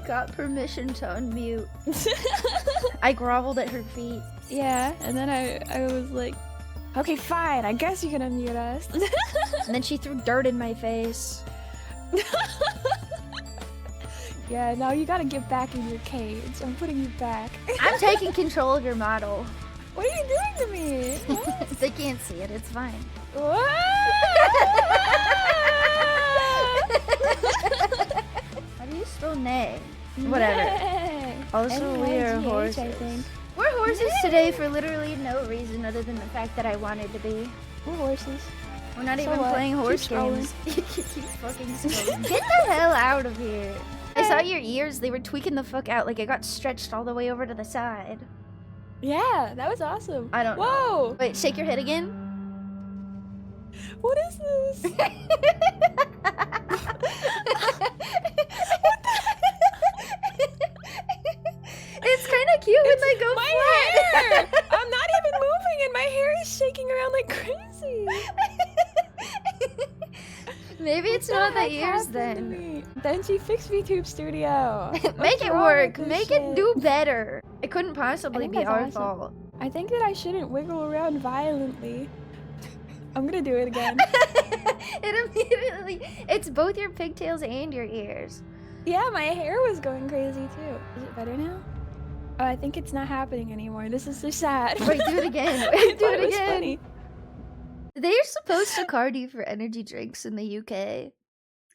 got permission to unmute. I groveled at her feet. Yeah, and then I was like, okay, fine, I guess you can unmute us. And then she threw dirt in my face. Yeah, now you gotta get back in your cage. I'm putting you back. I'm taking control of your model. What are you doing to me? What? They can't see it, it's fine. What? How do you spell nay? Whatever. Nay. Also, we are NYGH, horses. I think. We're horses today for literally no reason other than the fact that I wanted to be. We're horses. We're not So even what? playing horse Keep scrolling. games. You keep fucking scrolling. Get the hell out of here. I saw your ears, they were tweaking the fuck out, like it got stretched all the way over to the side. Yeah, that was awesome. I don't know. Whoa! Wait, shake your head again. What is this? It's kind of cute when they go my flat. hair! I'm not even moving and my hair is shaking around like crazy. Maybe it's not the ears then. Then she fixed VTube Studio. Make it work. Make it do better. It couldn't possibly be that's our awesome. fault. I think that I shouldn't wiggle around violently. I'm gonna do it again. It immediately. It's both your pigtails and your ears. Yeah, my hair was going crazy too. Is it better now? Oh, I think it's not happening anymore. This is so sad. Wait, do it again. I Wait, do thought it it was again. funny. They're supposed to card you for energy drinks in the UK.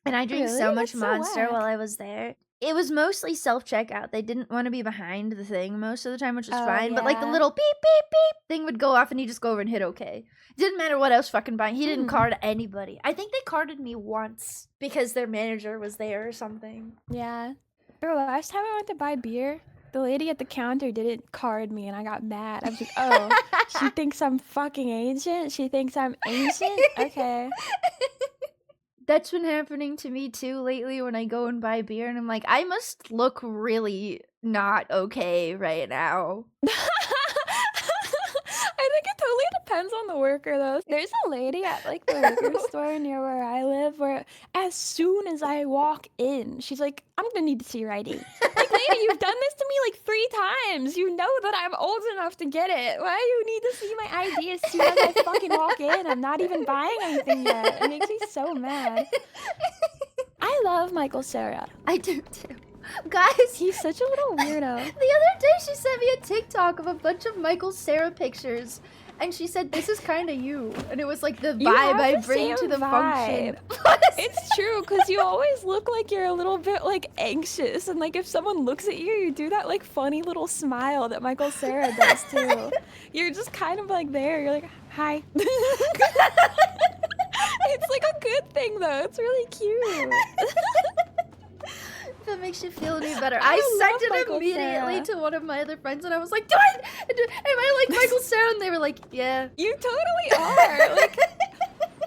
And I drank so Really? much That's so Monster whack. while I was there. It was mostly self-checkout. They didn't want to be behind the thing most of the time, which is Oh, fine. But like the yeah. little beep, beep, beep thing would go off and he'd just go over and hit okay. Didn't matter what else fucking buying. He didn't card anybody. I think they carded me once because their manager was there or something. Yeah. Bro, last time I went to buy beer, the lady at the counter didn't card me and I got mad. I was like, oh, she thinks I'm fucking ancient? She thinks I'm ancient? Okay. That's been happening to me too lately when I go and buy beer and I'm like, I must look really not okay right now. I think it totally depends on the worker though. There's a lady at like the liquor store near where I live where as soon as I walk in, she's like, I'm gonna need to see your ID. Like, lady, you've done this to me like 3 times. You know that I'm old enough to get it. Why do you need to see my ID as soon as I fucking walk in? I'm not even buying anything yet. It makes me so mad. I love Michael Cera. I do too. Guys, He's such a little weirdo. The other day she sent me a TikTok of a bunch of Michael Cera pictures. And she said, this is kind of you. And it was like the You vibe have I the bring to same the function. It's true, because you always look like you're a little bit like anxious, and like if someone looks at you, you do that like funny little smile that Michael Cera does too. You're just kind of like there, you're like, hi. It's like a good thing though, it's really cute. If it makes you feel any better. I I sent love it Michael immediately Cera. to one of my other friends and I was like, am I like Michael Cera? And they were like, yeah. You totally are. Like,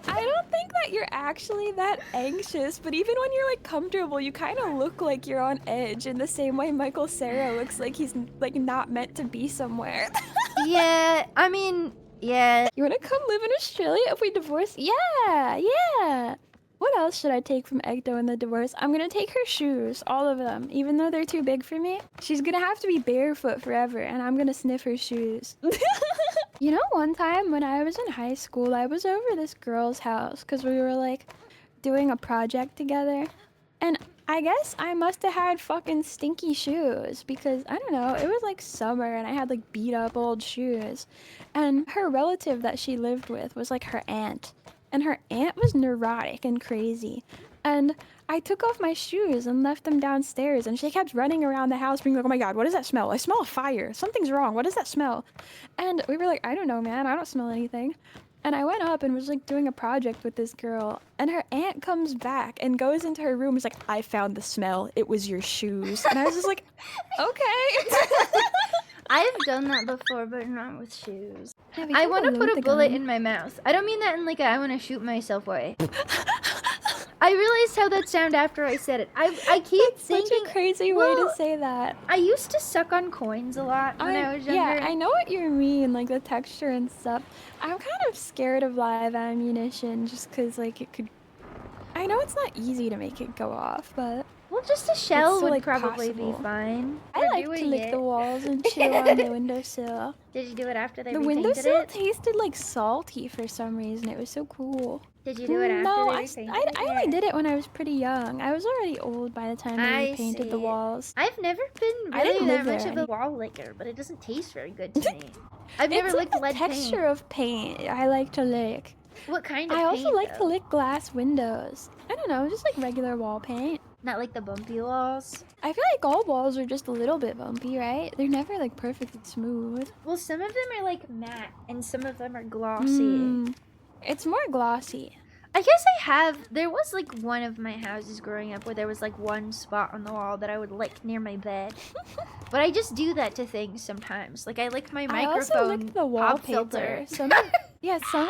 I don't think that you're actually that anxious, but even when you're like comfortable, you kind of look like you're on edge in the same way Michael Cera looks like he's like not meant to be somewhere. Yeah, I mean, yeah. You want to come live in Australia if we divorce? Yeah, yeah. What else should I take from Ecto in the divorce? I'm gonna take her shoes, all of them, even though they're too big for me. She's gonna have to be barefoot forever, and I'm gonna sniff her shoes. You know, one time when I was in high school, I was over this girl's house because we were like doing a project together, and I guess I must have had fucking stinky shoes because I don't know, it was like summer and I had like beat up old shoes, and her relative that she lived with was like her aunt. And her aunt was neurotic and crazy. And I took off my shoes and left them downstairs. And she kept running around the house being like, oh my God, what does that smell? I smell a fire. Something's wrong. What does that smell? And we were like, I don't know, man. I don't smell anything. And I went up and was like doing a project with this girl. And her aunt comes back and goes into her room and is like, I found the smell. It was your shoes. And I was just like, okay. I've done that before, but not with shoes. Yeah, be I want to careful put with a the bullet gun. in my mouth. I don't mean that in like a I want to shoot myself way. I realized how that sounded after I said it. I keep Such thinking. a crazy way to well, say that. I used to suck on coins a lot when I was younger. Yeah, I know what you mean, like the texture and stuff. I'm kind of scared of live ammunition just because, like, it could... I know it's not easy to make it go off, but... Well, Well, just a shell still, would like, probably possible. be fine. I We're like to doing lick it. the walls and chill on the windowsill. Did you do it after they The repainted windowsill it? tasted like salty for some reason. It was so cool. Did you do it after No, they I repainted it? only Yeah. did it when I was pretty young. I was already old by the time they I repainted the see. walls. I've never been I didn't really that live much there of a any- wall licker, but it doesn't taste very good to me. I've never It's like licked the lead texture paint. of paint I like to lick. What kind of I paint? also like to though? lick glass windows. I don't know, just like regular wall paint. Not like the bumpy walls. I feel like all walls are just a little bit bumpy, right? They're never like perfectly smooth. Well, some of them are like matte, and some of them are glossy. Mm, it's more glossy. I guess there was like one of my houses growing up where there was like one spot on the wall that I would lick near my bed. But I just do that to things sometimes. Like I lick my I also microphone licked the pop filter. wallpaper. Some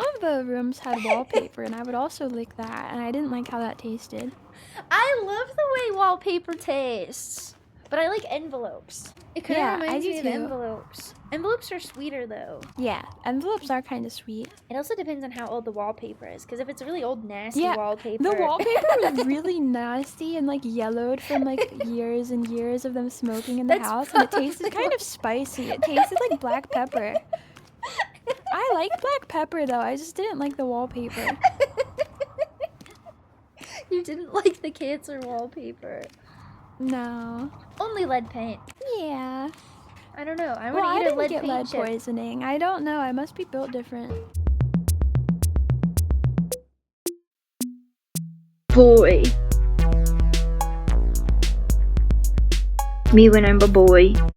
of the rooms had wallpaper, and I would also lick that, and I didn't like how that tasted. I love the way wallpaper tastes. But I like envelopes. It kind of Yeah, I reminds do me of too. envelopes. Envelopes are sweeter though. Yeah, envelopes are kind of sweet. It also depends on how old the wallpaper is. Because if it's a really old, nasty Yeah, wallpaper. The wallpaper was really nasty and like yellowed from like years and years of them smoking in the That's house, and it tasted probably kind of spicy. It tasted like black pepper. I like black pepper though. I just didn't like the wallpaper. You didn't like the cancer wallpaper. No. Only lead paint. Yeah. I don't know. I Well, want I to eat a didn't lead get paint lead chip. poisoning. I don't know. I must be built different. Boy. Me when I'm a boy.